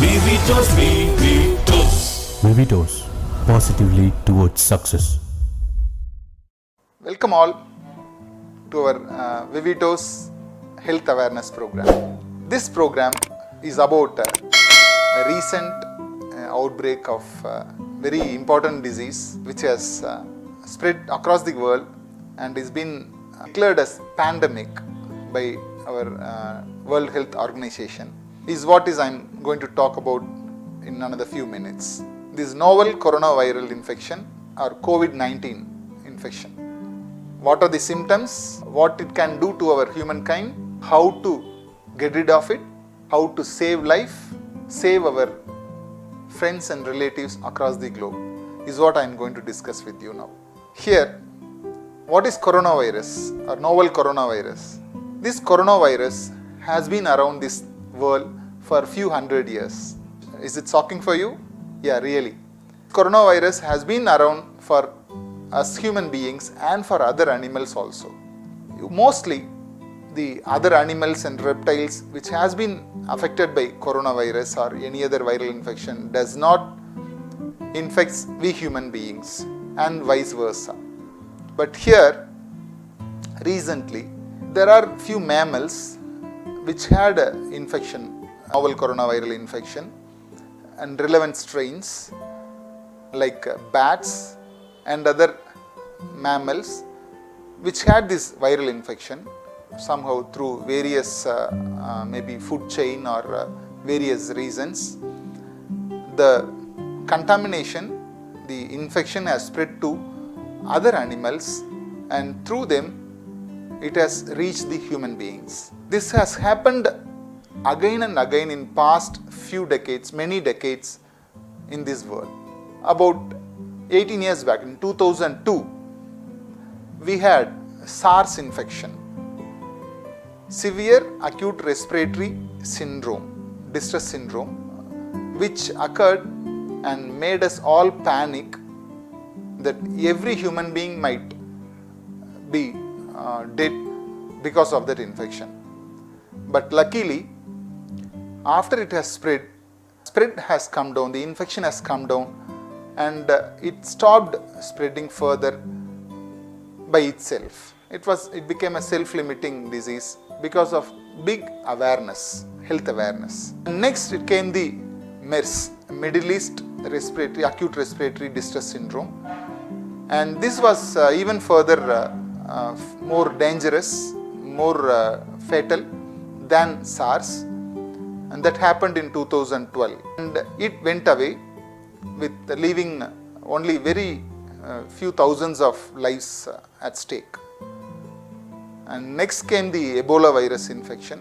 Vivitos, Vivitos. Vivitos, positively towards success. Welcome all to our Vivitos Health Awareness Program. This program is about a recent outbreak of very important disease which has spread across the world and is been declared as pandemic by our World Health Organization. Is what is I'm going to talk about in another few minutes. This novel coronaviral infection or COVID-19 infection. What are the symptoms? What it can do to our humankind? How to get rid of it? How to save life? Save our friends and relatives across the globe is what I am going to discuss with you now. Here, what is coronavirus or novel coronavirus? This coronavirus has been around this world for a few hundred years. Is it shocking for you? Yeah, really. Coronavirus has been around for us human beings and for other animals also. Mostly the other animals and reptiles which has been affected by coronavirus or any other viral infection does not infect we human beings and vice versa. But here recently there are few mammals which had infection, novel coronaviral infection, and relevant strains like bats and other mammals which had this viral infection somehow through various maybe food chain or various reasons. The contamination, the infection has spread to other animals and through them it has reached the human beings. This has happened again and again in past few decades, many decades in this world. About 18 years back in 2002, we had SARS infection, severe acute respiratory syndrome, distress syndrome, which occurred and made us all panic that every human being might be dead because of that infection. But luckily, after it has spread has come down, the infection has come down and it stopped spreading further by itself. It became a self-limiting disease because of big awareness, health awareness. Next it came the MERS, Middle East acute respiratory distress syndrome, and this was even further more dangerous, more fatal than SARS, and that happened in 2012, and it went away with leaving only very few thousands of lives at stake. And next came the Ebola virus infection,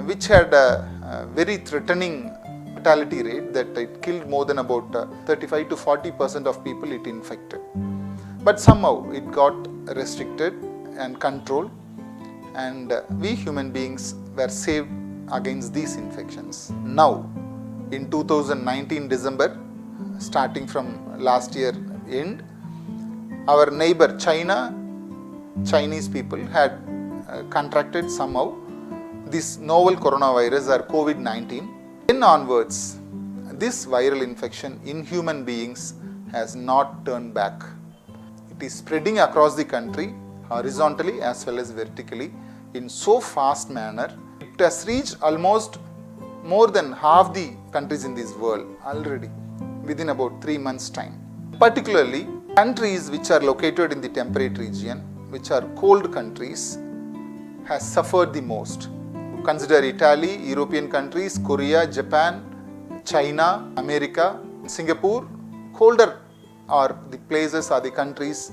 which had a very threatening fatality rate that it killed more than about 35 to 40% of people it infected. But somehow it got restricted and controlled, and we human beings were saved against these infections. Now, in 2019 December, starting from last year end, our neighbor Chinese people had contracted somehow this novel coronavirus or COVID-19. Then onwards, this viral infection in human beings has not turned back. It is spreading across the country horizontally as well as vertically in so fast manner. It has reached almost more than half the countries in this world already within about 3 months' time. Particularly countries which are located in the temperate region, which are cold countries, has suffered the most. Consider Italy, European countries, Korea, Japan, China, America, Singapore. Colder are the places or the countries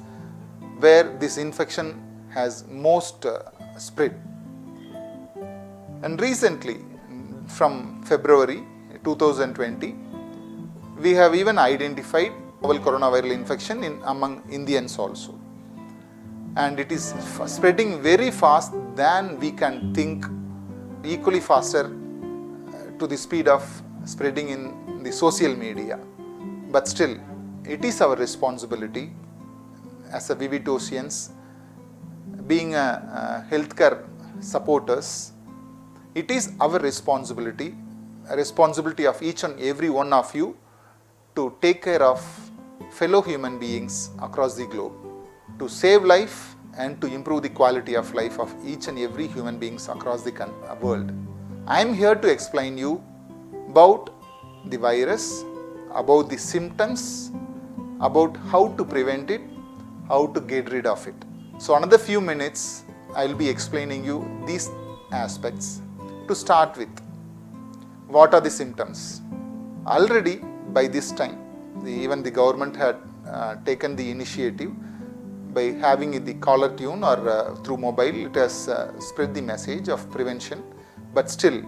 where this infection has most spread. And recently, from February 2020, we have even identified novel coronaviral infection among Indians also. And it is spreading very fast than we can think, equally faster to the speed of spreading in the social media. But still, it is our responsibility as a Vivitosians, being a healthcare supporters, it is our responsibility responsibility of each and every one of you to take care of fellow human beings across the globe, to save life and to improve the quality of life of each and every human beings across the world. I am here to explain you about the virus, about the symptoms, about how to prevent it, how to get rid of it. So another few minutes I will be explaining you these aspects. To start with, what are the symptoms? Already by this time, even the government had taken the initiative by having the caller tune or through mobile, it has spread the message of prevention. But still,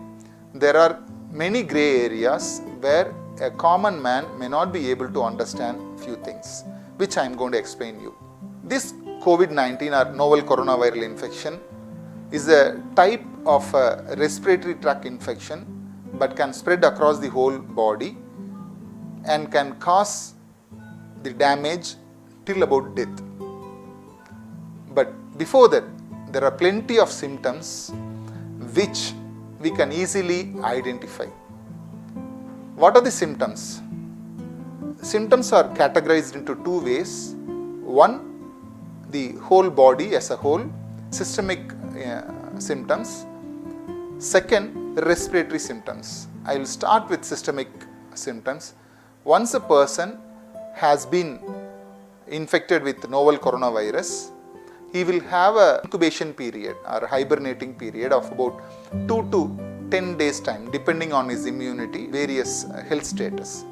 there are many grey areas where a common man may not be able to understand few things, which I am going to explain you. This COVID-19 or novel coronavirus infection is a type of a respiratory tract infection but can spread across the whole body and can cause the damage till about death. But before that, there are plenty of symptoms which we can easily identify. What are the symptoms? Symptoms are categorized into two ways. One, the whole body as a whole, systemic symptoms. Second, respiratory symptoms. I will start with systemic symptoms. Once a person has been infected with novel coronavirus, he will have a incubation period or hibernating period of about 2 to 10 days time, depending on his immunity, various health status.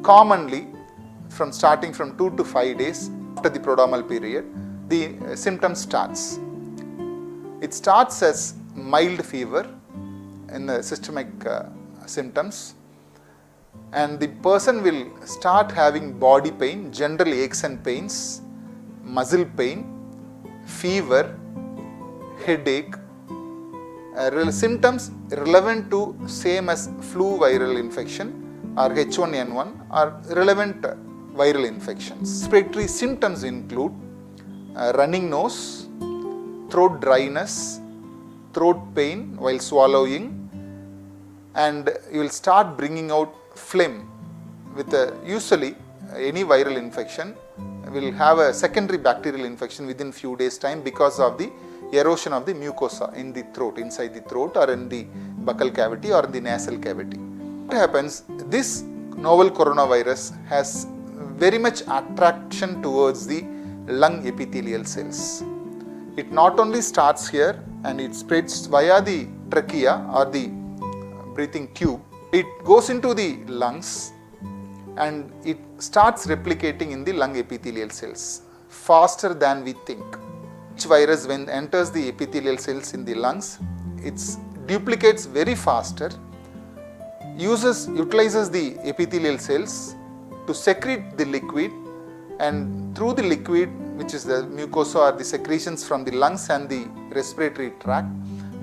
Commonly, starting from 2 to 5 days after the prodromal period, the symptoms starts. It starts as mild fever in the systemic symptoms, and the person will start having body pain, general aches and pains, muscle pain, fever, headache, symptoms relevant to same as flu viral infection or H1N1 or relevant viral infections. Respiratory symptoms include running nose, throat dryness, throat pain while swallowing, and you will start bringing out phlegm. With usually any viral infection will have a secondary bacterial infection within few days time because of the erosion of the mucosa in the throat, inside the throat or in the buccal cavity or in the nasal cavity. What happens? This novel coronavirus has very much attraction towards the lung epithelial cells. It not only starts here and it spreads via the trachea or the breathing tube, it goes into the lungs and it starts replicating in the lung epithelial cells faster than we think. Each virus, when enters the epithelial cells in the lungs, it duplicates very faster, utilizes the epithelial cells to secrete the liquid, and through the liquid, which is the mucosa or the secretions from the lungs and the respiratory tract,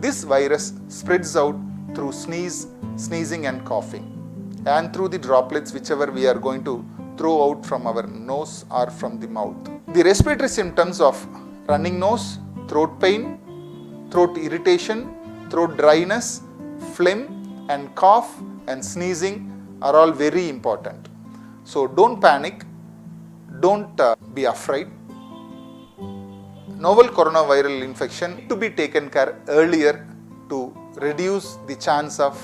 this virus spreads out through sneezing and coughing, and through the droplets whichever we are going to throw out from our nose or from the mouth. The respiratory symptoms of running nose, throat pain, throat irritation, throat dryness, phlegm and cough and sneezing are all very important. So don't panic, don't be afraid. Novel coronavirus infection to be taken care earlier to reduce the chance of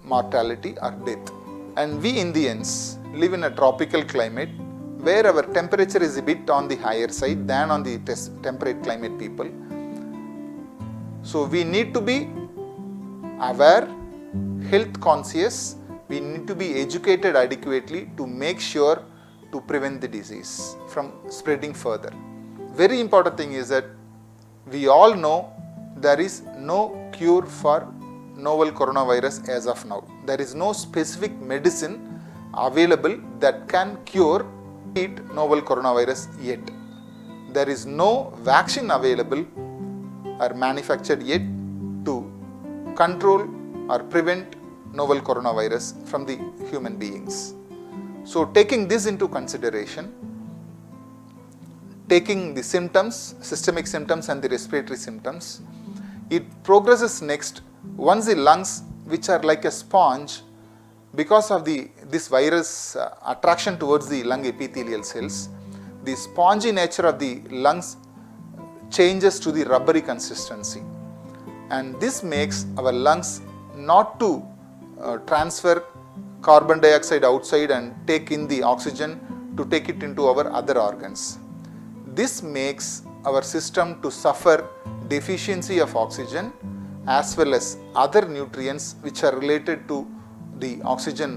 mortality or death. And we Indians live in a tropical climate where our temperature is a bit on the higher side than on the temperate climate people. So we need to be aware, health conscious, we need to be educated adequately to make sure to prevent the disease from spreading further. Very important thing is that we all know there is no cure for novel coronavirus as of now. There is no specific medicine available that can cure novel coronavirus yet. There is no vaccine available or manufactured yet to control or prevent novel coronavirus from the human beings. So taking this into consideration, taking the symptoms, systemic symptoms and the respiratory symptoms, it progresses next. Once the lungs which are like a sponge because of this virus attraction towards the lung epithelial cells. The spongy nature of the lungs changes to the rubbery consistency, and this makes our lungs not to transfer carbon dioxide outside and take in the oxygen to take it into our other organs. This makes our system to suffer deficiency of oxygen as well as other nutrients which are related to the oxygen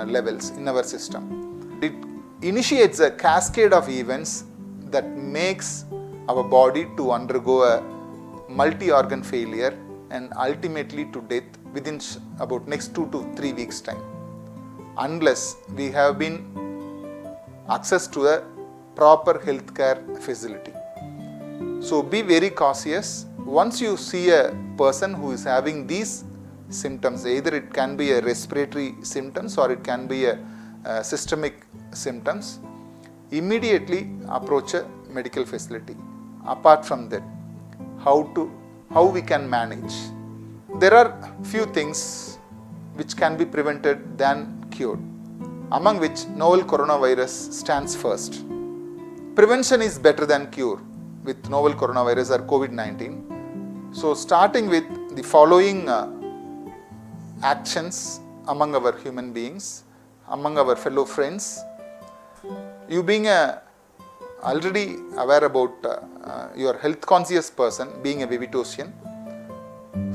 levels in our system. It initiates a cascade of events that makes our body to undergo a multi-organ failure and ultimately to death within about next 2 to 3 weeks time, unless we have been access to a proper healthcare facility. So be very cautious. Once you see a person who is having these symptoms, either it can be a respiratory symptoms or it can be a systemic symptoms, immediately approach a medical facility. Apart from that, how we can manage? There are few things which can be prevented than cured, among which novel coronavirus stands first. Prevention is better than cure with novel coronavirus or COVID-19. So starting with the following actions among our human beings, among our fellow friends. You being already aware about your health conscious person, being a Vivitosian,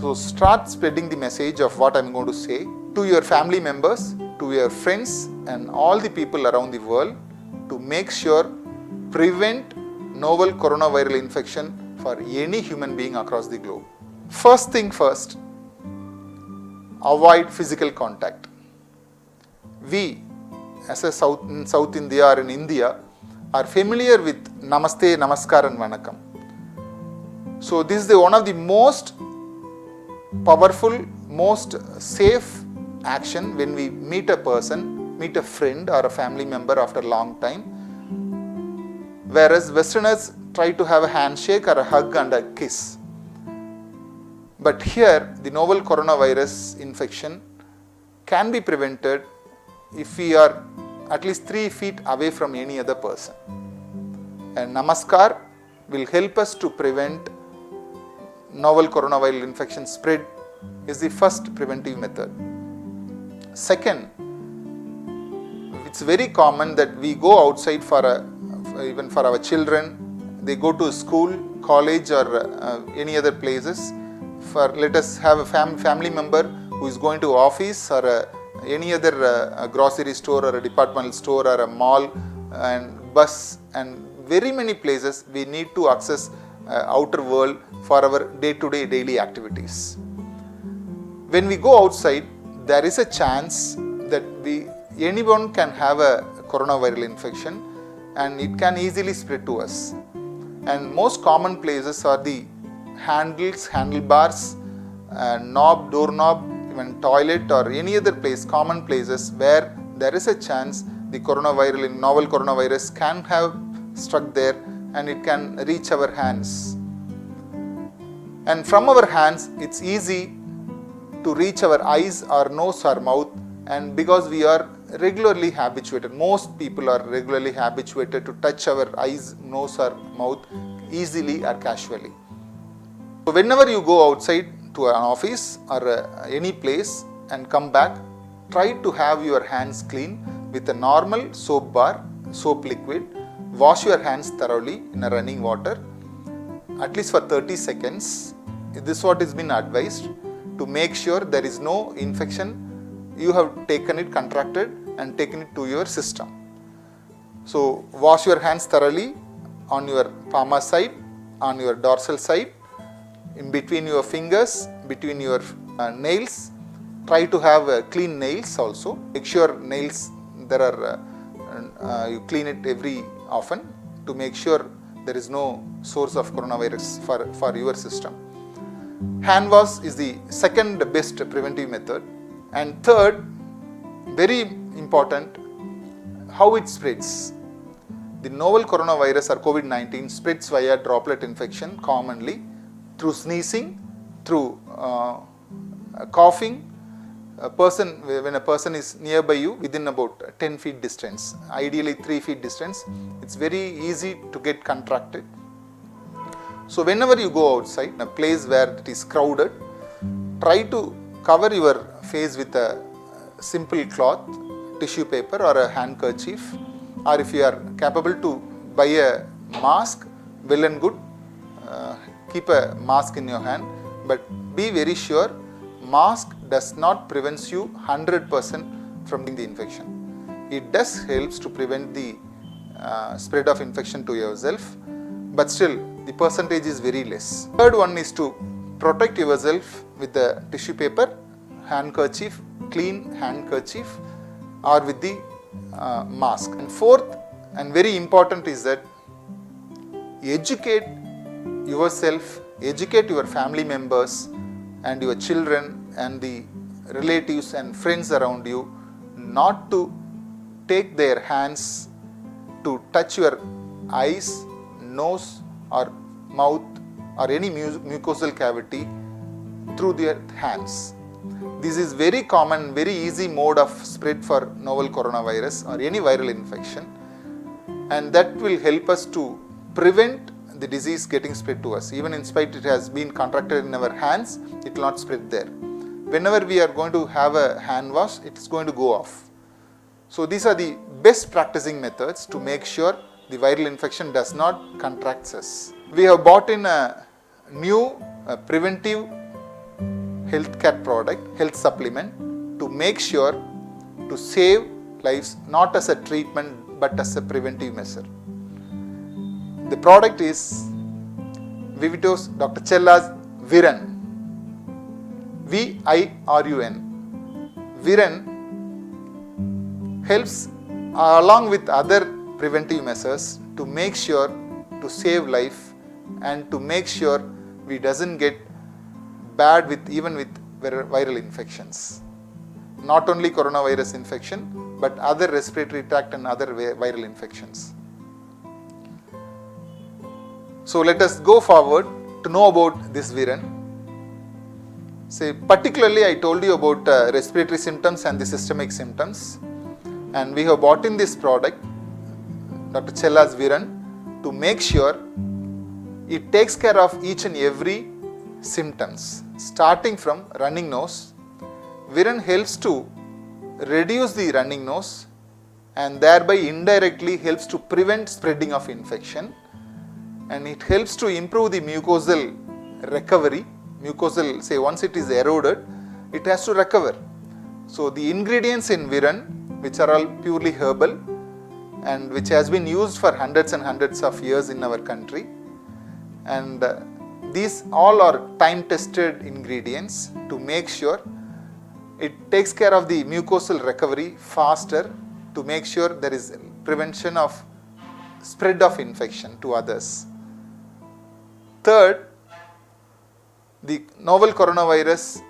so start spreading the message of what I am going to say to your family members, to your friends and all the people around the world to make sure prevent novel coronaviral infection for any human being across the globe. First thing first, avoid physical contact. We as a South India or in India are familiar with Namaste, Namaskar and Vanakkam. So this is one of the most powerful, most safe action when we meet a person, meet a friend or a family member after a long time. Whereas Westerners try to have a handshake or a hug and a kiss. But here the novel coronavirus infection can be prevented if we are at least 3 feet away from any other person. And Namaskar will help us to prevent novel coronavirus infection spread is the first preventive method. Second, it's very common that we go outside even for our children, they go to school, college or any other places. Let us have a family member who is going to office or any other grocery store or a departmental store or a mall and bus and very many places we need to access outer world for our day-to-day daily activities. When we go outside, there is a chance that anyone can have a coronavirus infection and it can easily spread to us. And most common places are the handlebars, knob, doorknob, even toilet or any other place, common places where there is a chance the novel coronavirus can have struck there and it can reach our hands. And from our hands, it's easy to reach our eyes or nose or mouth, and because we are regularly habituated, most people are regularly habituated to touch our eyes, nose or mouth easily or casually. So whenever you go outside to an office or any place and come back, try to have your hands clean with a normal soap bar, soap liquid. Wash your hands thoroughly in a running water at least for 30 seconds. This is what has been advised to make sure there is no infection. You have taken it, contracted and taken it to your system. So wash your hands thoroughly on your palmar side, on your dorsal side, in between your fingers, between your nails. Try to have clean nails also. Make sure nails you clean it every often to make sure there is no source of coronavirus for your system. Hand wash is the second best preventive method. And third, very important, how it spreads. The novel coronavirus or COVID-19 spreads via droplet infection commonly through sneezing, through coughing, when a person is nearby you within about 10 feet distance, ideally 3 feet distance, it's very easy to get contracted. So whenever you go outside in a place where it is crowded, try to cover your face with a simple cloth, tissue paper or a handkerchief, or if you are capable to buy a mask, well and good, keep a mask in your hand, but be very sure mask does not prevent you 100% from the infection. It does helps to prevent the spread of infection to yourself, but still the percentage is very less. Third one is to protect yourself with the tissue paper, handkerchief, clean handkerchief, or with the mask. And fourth and very important is that educate yourself, educate your family members and your children and the relatives and friends around you not to take their hands to touch your eyes, nose or mouth or any mucosal cavity through their hands. This is very common, very easy mode of spread for novel coronavirus or any viral infection, and that will help us to prevent the disease getting spread to us. Even in spite it has been contracted in our hands, it will not spread there. Whenever we are going to have a hand wash, it is going to go off. So these are the best practicing methods to make sure the viral infection does not contract us. We have bought in a new preventive healthcare product, health supplement, to make sure to save lives, not as a treatment but as a preventive measure. The product is Vivitos Dr. Chella's Viren, VIRUN. Viren helps along with other preventive measures to make sure to save life and to make sure we doesn't get bad with even with viral infections. Not only coronavirus infection but other respiratory tract and other viral infections. So let us go forward to know about this Viren. Say particularly I told you about respiratory symptoms and the systemic symptoms, and we have bought in this product Dr. Chella's Viren to make sure it takes care of each and every symptoms. Starting from running nose, Viren helps to reduce the running nose and thereby indirectly helps to prevent spreading of infection, and it helps to improve the mucosal recovery. Mucosal, say once it is eroded, it has to recover. So the ingredients in Viren, which are all purely herbal and which has been used for hundreds and hundreds of years in our country, and these all are time tested ingredients to make sure it takes care of the mucosal recovery faster, to make sure there is prevention of spread of infection to others. Third, the novel coronavirus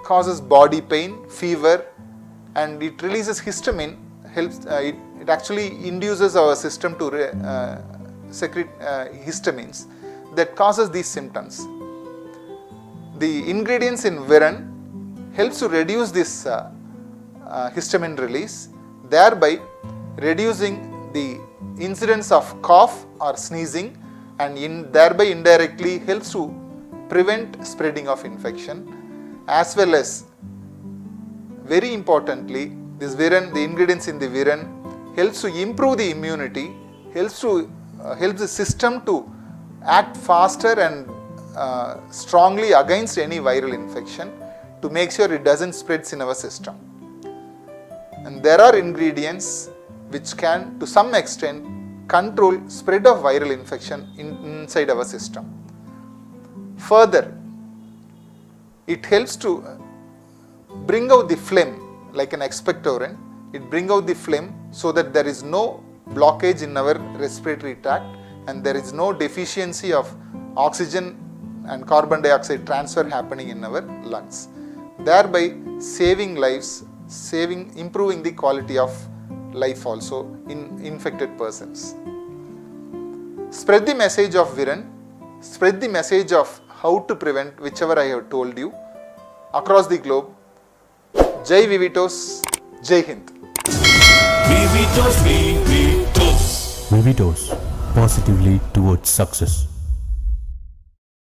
causes body pain, fever, and it releases histamine. It actually induces our system to secrete histamines that causes these symptoms. The ingredients in Viren helps to reduce this histamine release, thereby reducing the incidence of cough or sneezing, and thereby indirectly helps to prevent spreading of infection, as well as very importantly this Viren, the ingredients in the Viren helps to improve the immunity, helps the system to act faster and strongly against any viral infection, to make sure it doesn't spread in our system. And there are ingredients which can to some extent control spread of viral infection inside our system. Further, it helps to bring out the phlegm like an expectorant. It brings out the phlegm so that there is no blockage in our respiratory tract and there is no deficiency of oxygen and carbon dioxide transfer happening in our lungs, thereby saving lives, improving the quality of life also in infected persons. Spread the message of Viren, spread the message of how to prevent whichever I have told you across the globe. Jai Vivitos, Jai Hind. Vivitos, Vivitos. Vivitos, positively towards success.